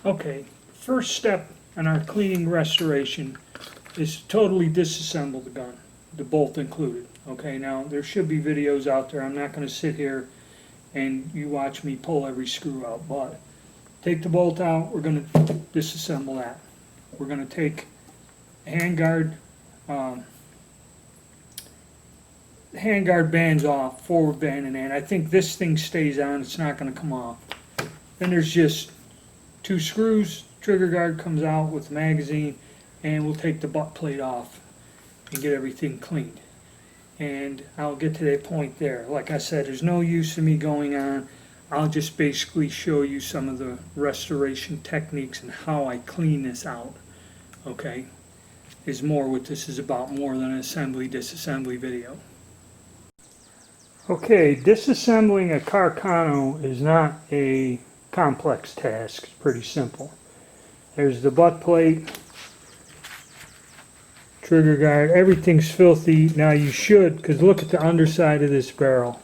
Okay, first step in our cleaning restoration is to totally disassemble the gun, the bolt included. Okay, now there should be videos out there. I'm not going to sit here and you watch me pull every screw out, but take the bolt out, we're going to disassemble that. We're going to take handguard bands off, forward band and I think this thing stays on, it's not going to come off. Then there's just 2 screws, trigger guard comes out with the magazine, and we'll take the butt plate off and get everything cleaned. And I'll get to that point there. Like I said, there's no use in me going on. I'll just basically show you some of the restoration techniques and how I clean this out. Okay? Is more what this is about, more than an assembly disassembly video. Okay, disassembling a Carcano is not a complex task. It's pretty simple. There's the butt plate, trigger guard, everything's filthy. Now you should, because look at the underside of this barrel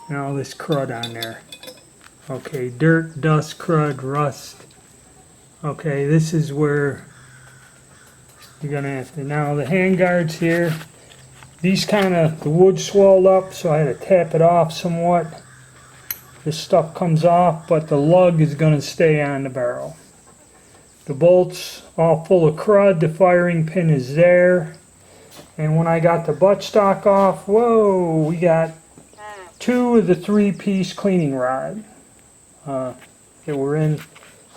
and all this crud on there. Okay, dirt, dust, crud, rust. Okay, this is where you're gonna have to. Now the hand guards here, these the wood swelled up, so I had to tap it off somewhat. This stuff comes off, but the lug is gonna stay on the barrel. The bolt's all full of crud, the firing pin is there. And when I got the buttstock off, whoa, we got 2 of the 3-piece cleaning rod that were in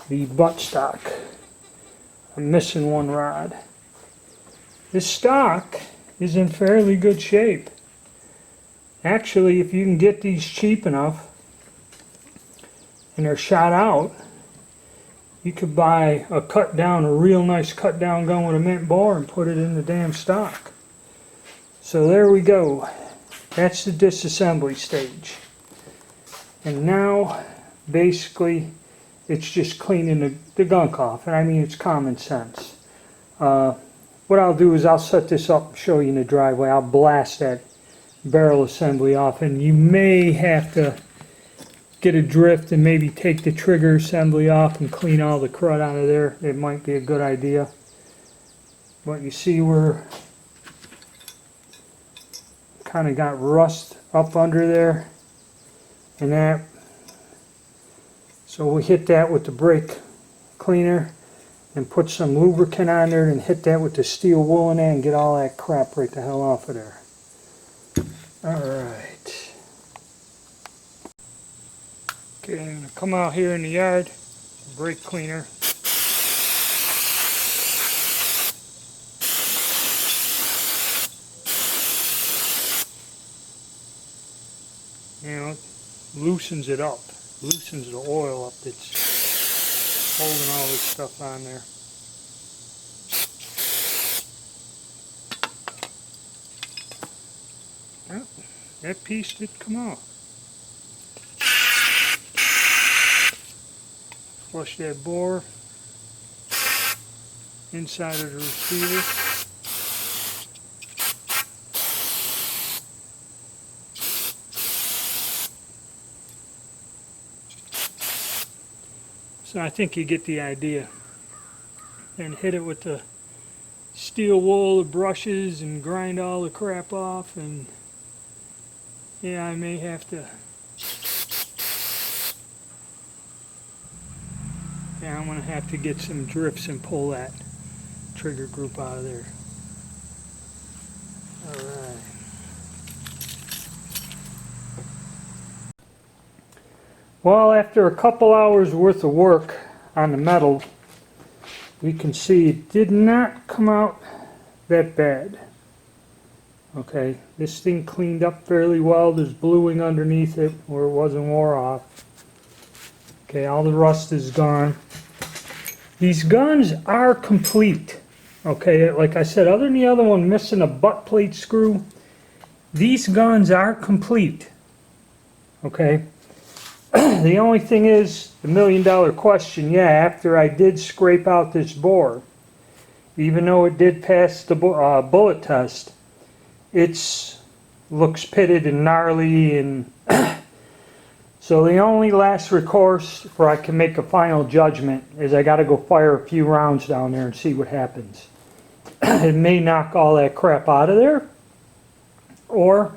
the buttstock. I'm missing 1 rod. This stock is in fairly good shape. Actually, if you can get these cheap enough and they're shot out, you could buy a real nice cut down gun with a mint bore and put it in the damn stock. So there we go. That's the disassembly stage. And now, basically, it's just cleaning the gunk off. And I mean, it's common sense. What I'll do is I'll set this up and show you in the driveway. I'll blast that barrel assembly off, and you may have to get a drift and maybe take the trigger assembly off and clean all the crud out of there. It might be a good idea. But you see we're kind of got rust up under there and that. So we hit that with the brake cleaner and put some lubricant on there and hit that with the steel wool in there and get all that crap right the hell off of there. Alright. Okay, I'm going to come out here in the yard, brake cleaner. You know, it loosens it up, loosens the oil up that's holding all this stuff on there. Well, that piece did come off. Flush that bore inside of the receiver. So I think you get the idea. And hit it with the steel wool, the brushes, and grind all the crap off. And yeah, I may have to. Yeah, I'm going to have to get some drifts and pull that trigger group out of there. Alright. Well, after a couple hours worth of work on the metal, we can see it did not come out that bad. Okay, this thing cleaned up fairly well. There's bluing underneath it where it wasn't wore off. Okay, all the rust is gone. These guns are complete. Okay, like I said, other than the other one missing a butt plate screw, these guns are complete. Okay, the only thing is the $1,000,000 question. Yeah, after I did scrape out this bore, even though it did pass the bullet test, it looks pitted and gnarly, and so So the only last recourse where I can make a final judgment is I got to go fire a few rounds down there and see what happens. It may knock all that crap out of there, or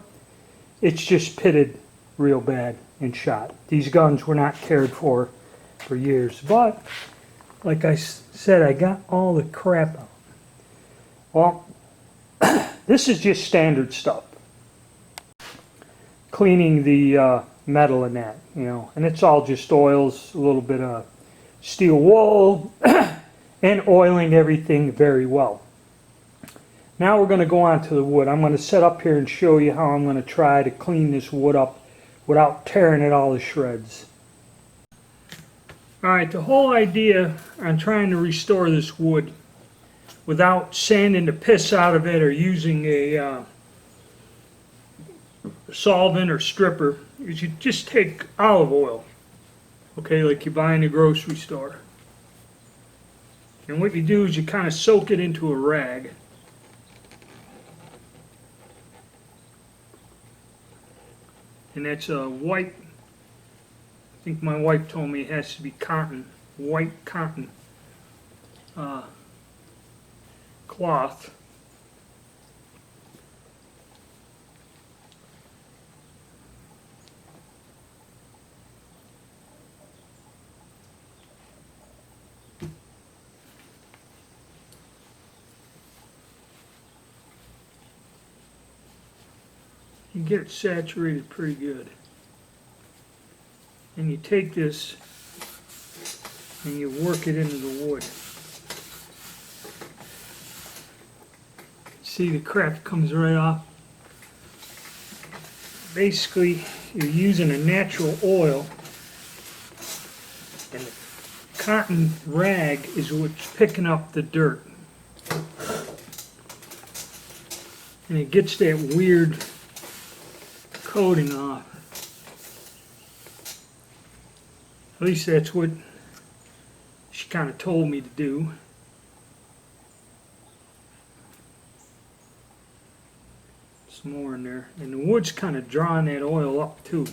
it's just pitted real bad and shot. These guns were not cared for years, but like I said, I got all the crap out. Well, this is just standard stuff. Cleaning the metal in that, you know, and it's all just oils, a little bit of steel wool, and oiling everything very well. Now we're going to go on to the wood. I'm going to set up here and show you how I'm going to try to clean this wood up without tearing it all to shreds. Alright, the whole idea on trying to restore this wood without sanding the piss out of it or using a solvent or stripper is you just take olive oil, okay, like you buy in the grocery store. And what you do is you kind of soak it into a rag. And that's a white, I think my wife told me it has to be cotton, white cotton cloth. You get it saturated pretty good. And you take this and you work it into the wood. See, the crap comes right off. Basically, you're using a natural oil, and the cotton rag is what's picking up the dirt. And it gets that weird coating off. At least that's what she kind of told me to do. Some more in there. And the wood's kind of drawing that oil up too.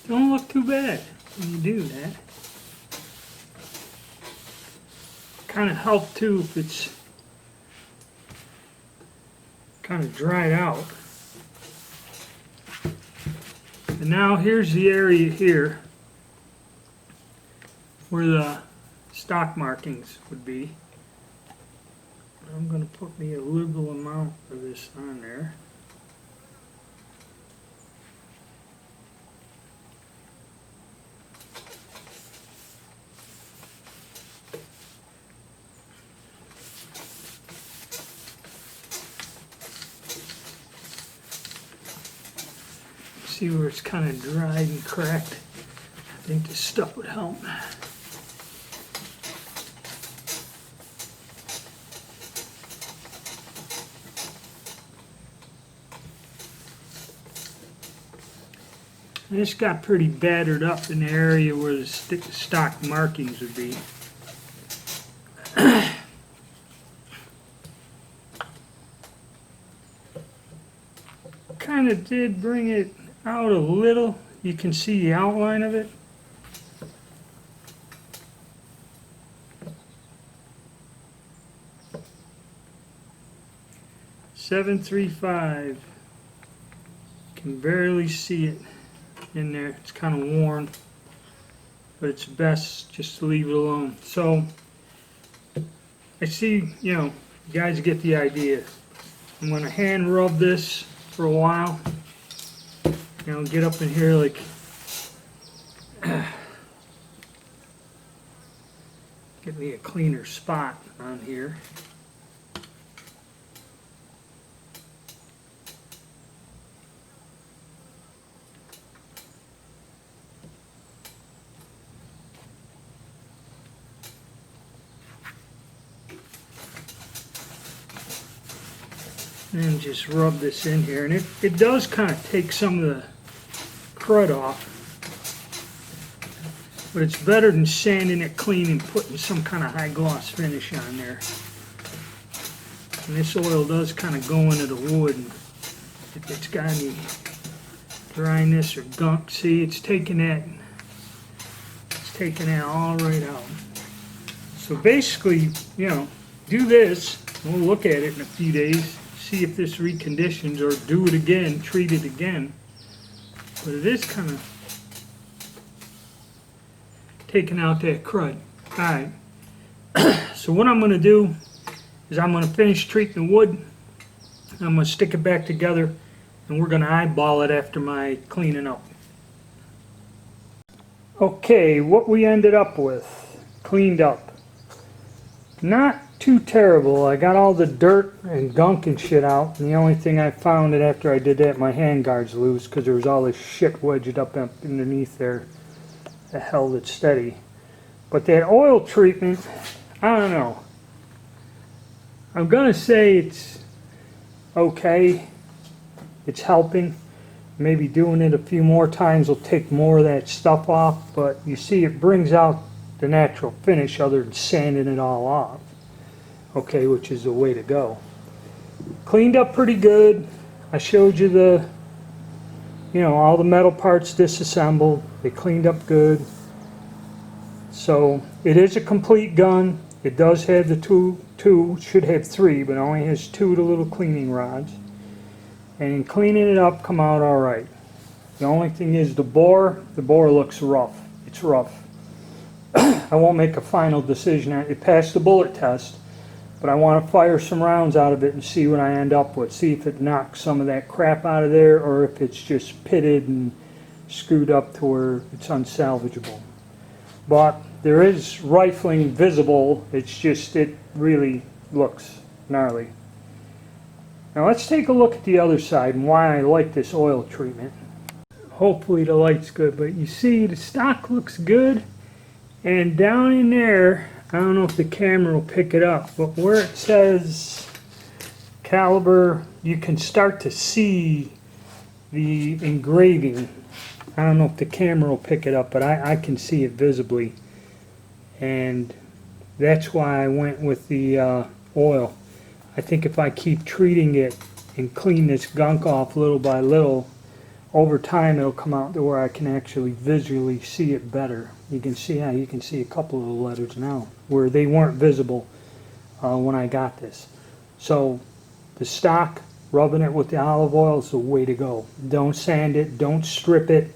Don't look too bad when you do that. Kind of help too if it's kind of dried out. And now here's the area here where the stock markings would be. I'm going to put me a liberal amount of this on there. See where it's kind of dried and cracked. I think this stuff would help. And this got pretty battered up in the area where the stock markings would be. Kind of did bring it out a little. You can see the outline of it. .735. Can barely see it in there. It's kind of worn, but it's best just to leave it alone. So I see, you know, you guys get the idea. I'm going to hand rub this for a while. You know, get up in here like get me a cleaner spot on here. And just rub this in here. And it does kind of take some of the crud off. But it's better than sanding it clean and putting some kind of high gloss finish on there. And this oil does kind of go into the wood. And if it's got any dryness or gunk, see, it's taking that all right out. So basically, you know, do this. We'll look at it in a few days, see if this reconditions, or do it again, treat it again. But it is kind of taking out that crud. Alright, so what I'm going to do is I'm going to finish treating the wood. I'm going to stick it back together, and we're going to eyeball it after my cleaning up. Okay, what we ended up with, cleaned up. Not too terrible. I got all the dirt and gunk and shit out, and the only thing I found that after I did that, my hand guard's loose because there was all this shit wedged up underneath there that held it steady. But that oil treatment, I don't know. I'm gonna say it's okay. It's helping. Maybe doing it a few more times will take more of that stuff off, but you see it brings out the natural finish other than sanding it all off. Okay, which is the way to go. Cleaned up pretty good. I showed you the, you know, all the metal parts disassembled. They cleaned up good. So it is a complete gun. It does have the two, should have three, but only has two of the little cleaning rods. And in cleaning it up, come out all right. The only thing is the bore looks rough. It's rough. I won't make a final decision on it. It passed the bullet test, but I want to fire some rounds out of it and see what I end up with. See if it knocks some of that crap out of there, or if it's just pitted and screwed up to where it's unsalvageable. But there is rifling visible. It's just, it really looks gnarly. Now let's take a look at the other side and why I like this oil treatment. Hopefully the light's good, but you see the stock looks good, and down in there, I don't know if the camera will pick it up, but where it says caliber, you can start to see the engraving. I don't know if the camera will pick it up, but I can see it visibly, and that's why I went with the oil. I think if I keep treating it and clean this gunk off little by little, over time it'll come out to where I can actually visually see it better. You can see how you can see a couple of the letters now where they weren't visible when I got this. So the stock, rubbing it with the olive oil is the way to go. Don't sand it, don't strip it,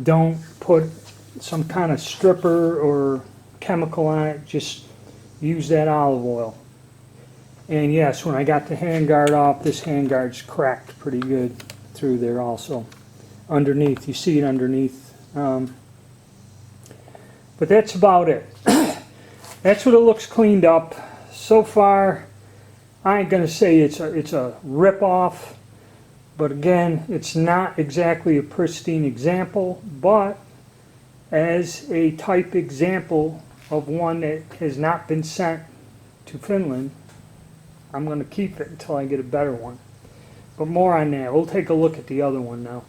don't put some kind of stripper or chemical on it, just use that olive oil. And yes, when I got the handguard off, this handguard's cracked pretty good through there also. Underneath, you see it underneath. But that's about it. That's what it looks cleaned up. So far, I ain't gonna say it's a rip-off, but again, it's not exactly a pristine example, but as a type example of one that has not been sent to Finland, I'm going to keep it until I get a better one. But more on that. We'll take a look at the other one now.